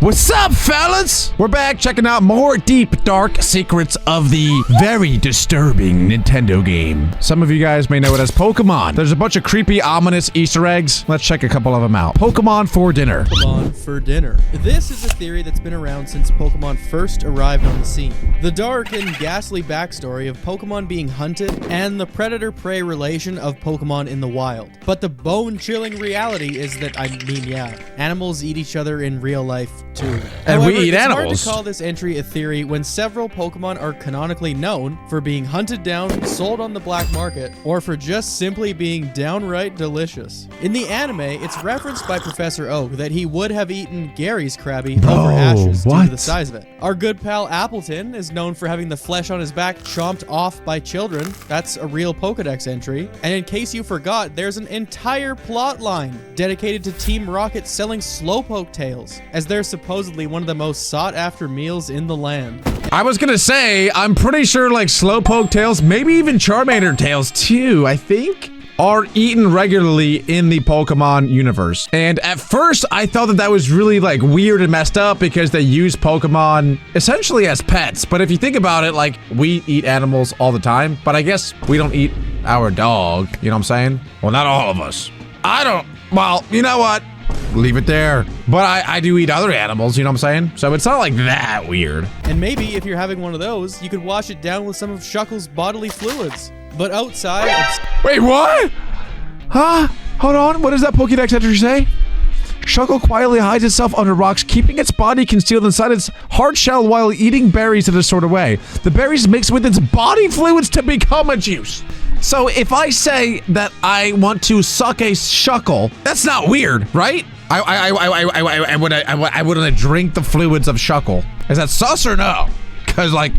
What's up, fellas? We're back checking out more deep, dark secrets of the very disturbing Nintendo game. Some of you guys may know it as Pokemon. There's a bunch of creepy, ominous Easter eggs. Let's check a couple of them out. Pokemon for dinner. Pokemon for dinner. This is a theory that's been around since Pokemon first arrived on the scene. The dark and ghastly backstory of Pokemon being hunted and the predator-prey relation of Pokemon in the wild. But the bone-chilling reality is that, animals eat each other in real life too. And However, we eat animals. It's hard to call this entry a theory when several Pokemon are canonically known for being hunted down, sold on the black market, or for just simply being downright delicious. In the anime, it's referenced by Professor Oak that he would have eaten Gary's Krabby over ashes due to the size of it. Our good pal Appleton is known for having the flesh on his back chomped off by children. That's a real Pokedex entry. And in case you forgot, there's an entire plot line dedicated to Team Rocket selling Slowpoke tails, as they're supposedly one of the most sought-after meals in the land. I was gonna say, I'm pretty sure like Slowpoke tails, maybe even Charmander tails too, I think, are eaten regularly in the Pokemon universe. And at first, I thought that that was really like weird and messed up because they use Pokemon essentially as pets. But if you think about it, like we eat animals all the time, but I guess we don't eat our dog, you know what I'm saying? Well, not all of us. I don't, well, you know what? Leave it there. But I do eat other animals, you know what I'm saying? So it's not like that weird. And maybe if you're having one of those, you could wash it down with some of Shuckle's bodily fluids. But outside, Wait, what? Huh? Hold on, what does that Pokédex entry say? Shuckle quietly hides itself under rocks, keeping its body concealed inside its hard shell while eating berries in a sort of way. The berries mix with its body fluids to become a juice. So if I say that I want to suck a Shuckle, that's not weird, right? I wouldn't drink the fluids of Shuckle. Is that sus or no? Because like,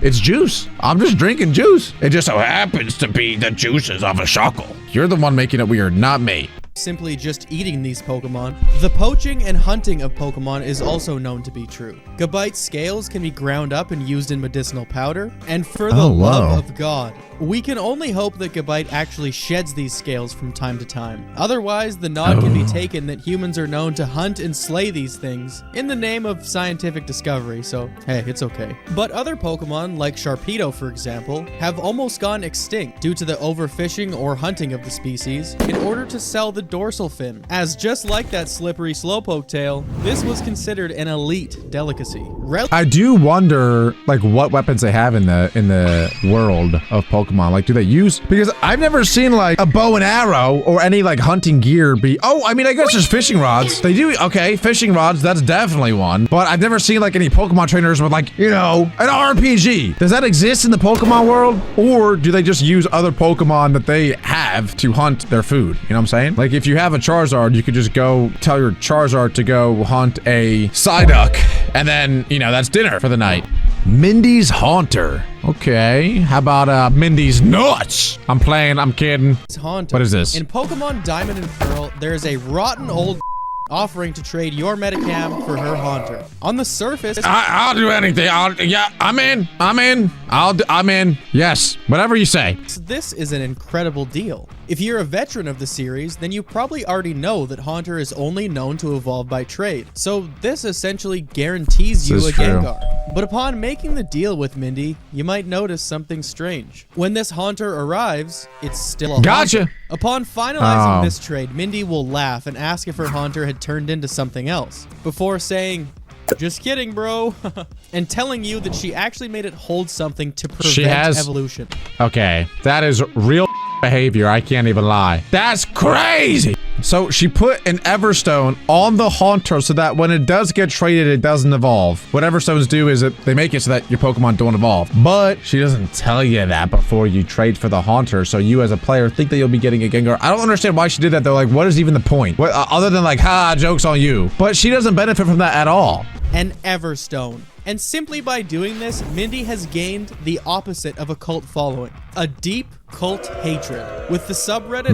it's juice. I'm just drinking juice. It just so happens to be the juices of a Shuckle. You're the one making it weird, not me. simply just eating these Pokemon. The poaching and hunting of Pokemon is also known to be true. Gabite's scales can be ground up and used in medicinal powder, and for the love of God, we can only hope that Gabite actually sheds these scales from time to time. Otherwise, the nod can be taken that humans are known to hunt and slay these things in the name of scientific discovery, so hey, it's okay. But other Pokemon, like Sharpedo for example, have almost gone extinct due to the overfishing or hunting of the species in order to sell the dorsal fin, as just like that slippery Slowpoke tail, this was considered an elite delicacy. I do wonder, like, what weapons they have in the world of Pokemon. Like, do they use? Because I've never seen like a bow and arrow or any like hunting gear be. Oh, I mean, I guess there's fishing rods. They do. Okay, fishing rods. That's definitely one. But I've never seen like any Pokemon trainers with like, you know, an RPG. Does that exist in the Pokemon world, or do they just use other Pokemon that they have to hunt their food? You know what I'm saying? Like, if you have a Charizard, you could just go tell your Charizard to go hunt a Psyduck, and then, you know, that's dinner for the night. Mindy's Haunter. Okay, how about Mindy's Nuts? I'm playing, I'm kidding. Haunter. What is this? In Pokemon Diamond and Pearl, there is a rotten old offering to trade your Metacam for her Haunter. On the surface, I'll do anything. I'm in. I'm in. Yes, whatever you say. This is an incredible deal. If you're a veteran of the series, then you probably already know that Haunter is only known to evolve by trade. So this essentially guarantees you a Gengar. But upon making the deal with Mindy, you might notice something strange. When this Haunter arrives, it's still a Haunter. Upon finalizing this trade, Mindy will laugh and ask if her Haunter had turned into something else, before saying, "Just kidding, bro," and telling you that she actually made it hold something to prevent evolution. Okay, that is real behavior. I can't even lie. That's crazy. So she put an Everstone on the Haunter so that when it does get traded, it doesn't evolve. What Everstones do is that they make it so that your Pokemon don't evolve. But she doesn't tell you that before you trade for the Haunter, so you as a player think that you'll be getting a Gengar. I don't understand why she did that though. Like, what is even the point? What, other than like, ha, joke's on you. But she doesn't benefit from that at all. An Everstone. And simply by doing this, Mindy has gained the opposite of a cult following. A deep cult hatred. With the subreddit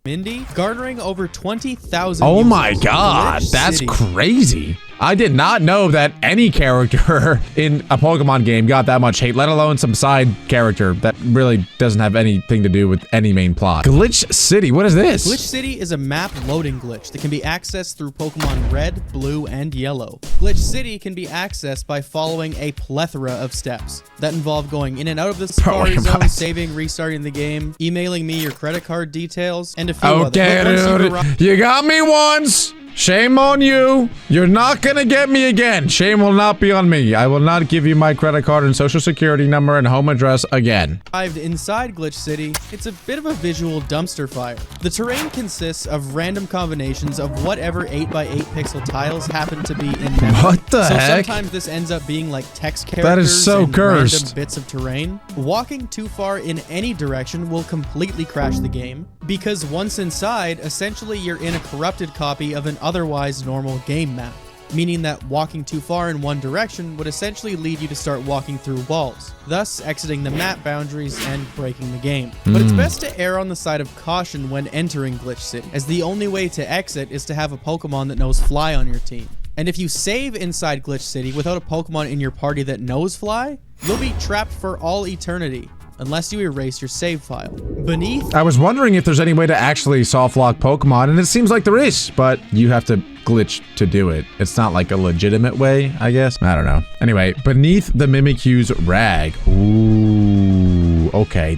r/Mindy garnering over 20,000 Oh my god, that's crazy. I did not know that any character in a Pokemon game got that much hate, let alone some side character that really doesn't have anything to do with any main plot. Glitch City, what is this? Glitch City is a map loading glitch that can be accessed through Pokemon Red, Blue, and Yellow. Glitch City can be accessed by following a plethora of steps that involve going in and out of the Safari Zone, saving, restarting the game, emailing me your credit card details, and a few others. Okay, dude, you got me once. Shame on you. You're not gonna get me again. Shame will not be on me. I will not give you my credit card and social security number and home address again. Arrived inside Glitch City, it's a bit of a visual dumpster fire. The terrain consists of random combinations of whatever 8x8 pixel tiles happen to be in memory. What the heck? Sometimes this ends up being like text characters that is so and cursed. random bits of terrain. Walking too far in any direction will completely crash the game, because once inside, essentially you're in a corrupted copy of an otherwise normal game map, meaning that walking too far in one direction would essentially lead you to start walking through walls, thus exiting the map boundaries and breaking the game. But it's best to err on the side of caution when entering Glitch City, as the only way to exit is to have a Pokemon that knows Fly on your team. And if you save inside Glitch City without a Pokemon in your party that knows Fly, you'll be trapped for all eternity, unless you erase your save file. Beneath... I was wondering if there's any way to actually soft lock Pokemon, and it seems like there is, but you have to glitch to do it. It's not like a legitimate way, I guess. I don't know. Anyway, beneath the Mimikyu's rag. Ooh, okay.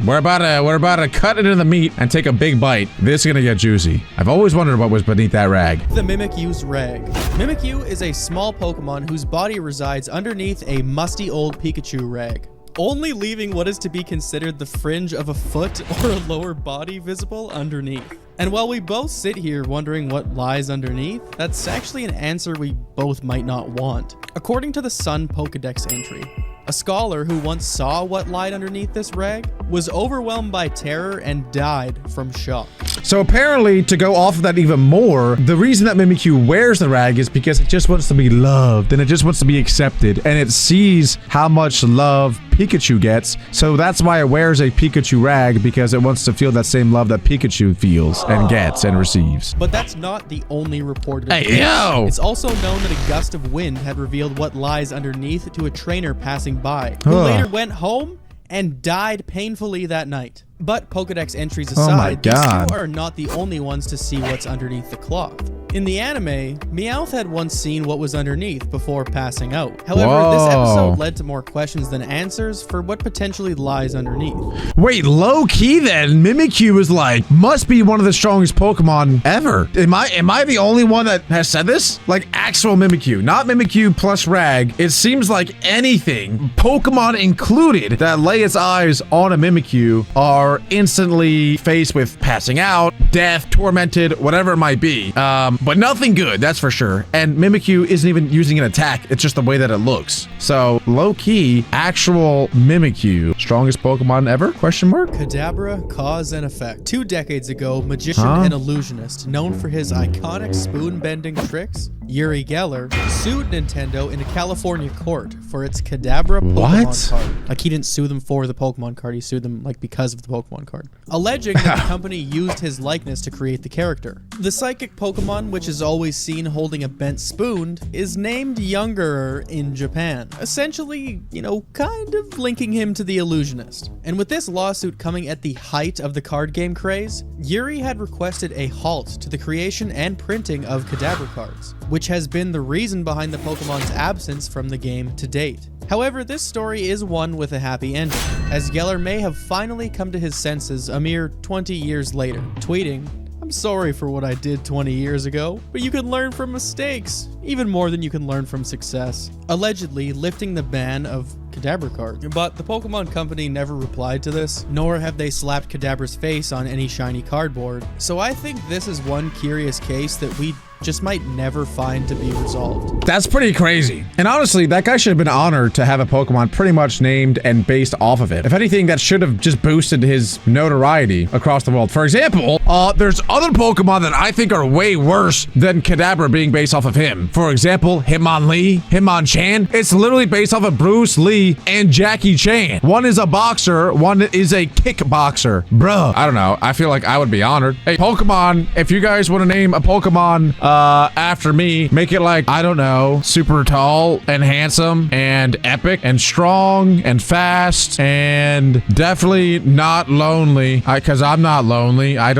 We're about to cut into the meat and take a big bite. This is gonna get juicy. I've always wondered what was beneath that rag. The Mimikyu's rag. Mimikyu is a small Pokemon whose body resides underneath a musty old Pikachu rag, only leaving what is to be considered the fringe of a foot or a lower body visible underneath. And while we both sit here wondering what lies underneath, that's actually an answer we both might not want. According to the Sun Pokedex entry, a scholar who once saw what lied underneath this rag was overwhelmed by terror and died from shock. So apparently, to go off of that even more, the reason that Mimikyu wears the rag is because it just wants to be loved and it just wants to be accepted, and it sees how much love Pikachu gets, so that's why it wears a Pikachu rag, because it wants to feel that same love that Pikachu feels and gets and receives. But that's not the only reported. Hey, yo! It's also known that a gust of wind had revealed what lies underneath to a trainer passing by, who later went home and died painfully that night. But Pokedex entries aside, these two are not the only ones to see what's underneath the cloth. In the anime, Meowth had once seen what was underneath before passing out. However, this episode led to more questions than answers for what potentially lies underneath. Wait, low-key then, Mimikyu is like, must be one of the strongest Pokemon ever. Am I the only one that has said this? Like, actual Mimikyu, not Mimikyu plus rag. It seems like anything, Pokemon included, that lay its eyes on a Mimikyu are instantly faced with passing out, death, tormented, whatever it might be. But nothing good, that's for sure. And Mimikyu isn't even using an attack, it's just the way that it looks. So, low-key, actual Mimikyu, strongest Pokemon ever? Question mark? Kadabra, cause and effect. 2 decades ago, magician and illusionist, known for his iconic spoon-bending tricks, Uri Geller sued Nintendo in a California court for its Kadabra Pokemon card. Like, he didn't sue them for the Pokemon card, he sued them like because of the Pokemon card, alleging that the company used his likeness to create the character. The psychic Pokemon, which is always seen holding a bent spoon, is named Younger in Japan, essentially, you know, kind of linking him to the illusionist. And with this lawsuit coming at the height of the card game craze, Yuri had requested a halt to the creation and printing of Kadabra cards, which has been the reason behind the Pokemon's absence from the game to date. However, this story is one with a happy ending, as Geller may have finally come to his senses a mere 20 years later, tweeting, "I'm sorry for what I did 20 years ago, but you can learn from mistakes, even more than you can learn from success," allegedly lifting the ban of Kadabra card. But the Pokemon Company never replied to this, nor have they slapped Kadabra's face on any shiny cardboard. So I think this is one curious case that we just might never find to be resolved. That's pretty crazy. And honestly, that guy should have been honored to have a Pokemon pretty much named and based off of it. If anything, that should have just boosted his notoriety across the world. For example, there's other Pokemon that I think are way worse than Kadabra being based off of him. For example, Hitmonchan. It's literally based off of Bruce Lee and Jackie Chan. One is a boxer, one is a kickboxer. Bruh, I don't know. I feel like I would be honored. Hey, Pokemon, if you guys want to name a Pokemon after me. Make it like, I don't know, super tall and handsome and epic and strong and fast and definitely not lonely. Because I'm not lonely. I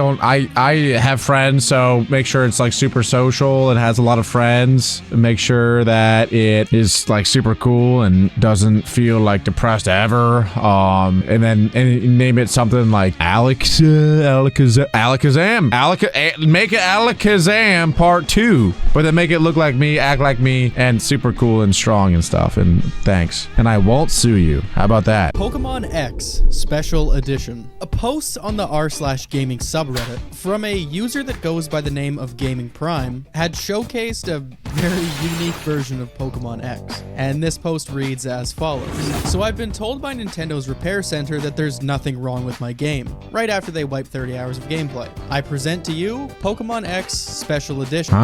have friends, so make sure it's like super social and has a lot of friends. Make sure that it is like super cool and doesn't feel like depressed ever. And then name it something like Alakazam. Make it Alakazam Part 2, but then make it look like me, act like me, and super cool and strong and stuff. And thanks. And I won't sue you. How about that? Pokemon X Special Edition. A post on the r/gaming subreddit from a user that goes by the name of Gaming Prime had showcased a very unique version of Pokemon X. And this post reads as follows. So I've been told by Nintendo's repair center that there's nothing wrong with my game, right after they wipe 30 hours of gameplay. I present to you Pokemon X Special Edition.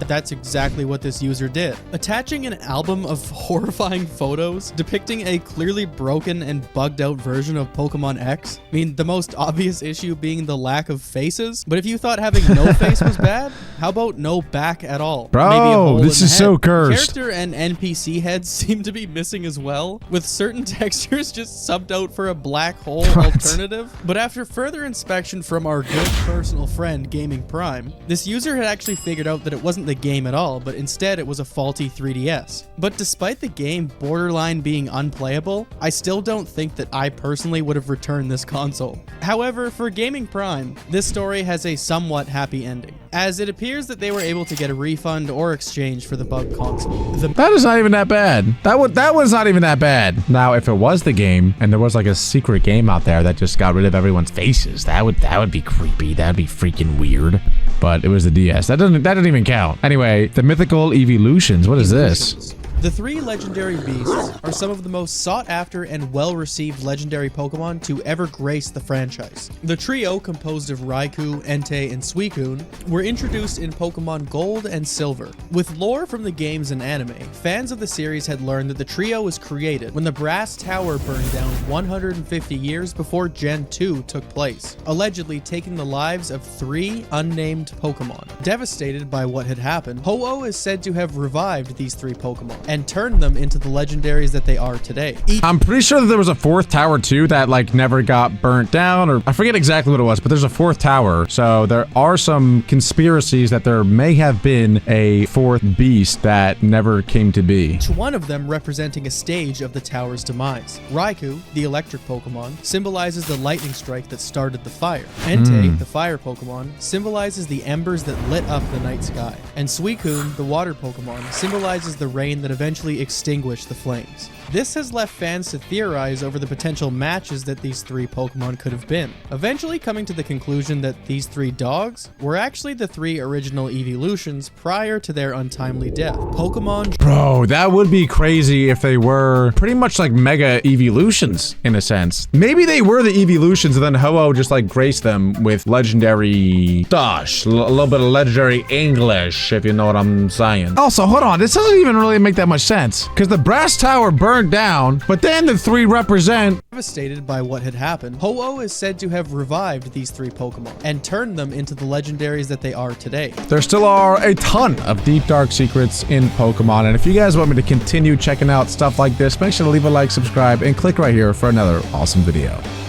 That's exactly what this user did. Attaching an album of horrifying photos depicting a clearly broken and bugged out version of Pokemon X. I mean, the most obvious issue being the lack of faces, but if you thought having no face was bad, how about no back at all? Bro, this is so cursed. Character and NPC heads seem to be missing as well, with certain textures just subbed out for a black hole alternative. But after further inspection from our good personal friend Gaming Prime, this user had actually figured out that it wasn't the game at all, but instead it was a faulty 3DS. But despite the game borderline being unplayable, I still don't think that I personally would have returned this console. However, for Gaming Prime, this story has a somewhat happy ending, as it appears that they were able to get a refund or exchange for the bugged console. That is not even that bad. That was not even that bad. Now, if it was the game and there was like a secret game out there that just got rid of everyone's faces, that would be creepy. That'd be freaking weird. But it was the DS. That doesn't even count. Anyway, the mythical evolutions. What is this? The three legendary beasts are some of the most sought-after and well-received legendary Pokemon to ever grace the franchise. The trio, composed of Raikou, Entei, and Suicune, were introduced in Pokemon Gold and Silver. With lore from the games and anime, fans of the series had learned that the trio was created when the Brass Tower burned down 150 years before Gen 2 took place, allegedly taking the lives of 3 unnamed Pokemon. Devastated by what had happened, Ho-Oh is said to have revived these 3 Pokemon and turned them into the legendaries that they are today. I'm pretty sure that there was a 4th tower too that like never got burnt down, or I forget exactly what it was, but there's a 4th tower. So there are some conspiracies that there may have been a 4th beast that never came to be. Each one of them representing a stage of the tower's demise. Raikou, the electric Pokemon, symbolizes the lightning strike that started the fire. Entei, the fire Pokemon, symbolizes the embers that lit up the night sky. And Suicune, the water Pokemon, symbolizes the rain that eventually extinguished the flames. This has left fans to theorize over the potential matches that these 3 Pokemon could have been, eventually coming to the conclusion that these 3 dogs were actually the 3 original evolutions prior to their untimely death. Pokemon... Bro, that would be crazy if they were pretty much like mega evolutions in a sense. Maybe they were the evolutions and then Ho-Oh just like graced them with legendary dosh, a little bit of legendary English, if you know what I'm saying. Also, hold on, this doesn't even really make that much sense, because the Brass Tower burned down, but then the 3 represent... Devastated by what had happened, Ho-Oh is said to have revived these 3 Pokemon and turned them into the legendaries that they are today. There still are a ton of deep dark secrets in Pokemon, and if you guys want me to continue checking out stuff like this, make sure to leave a like, subscribe, and click right here for another awesome video.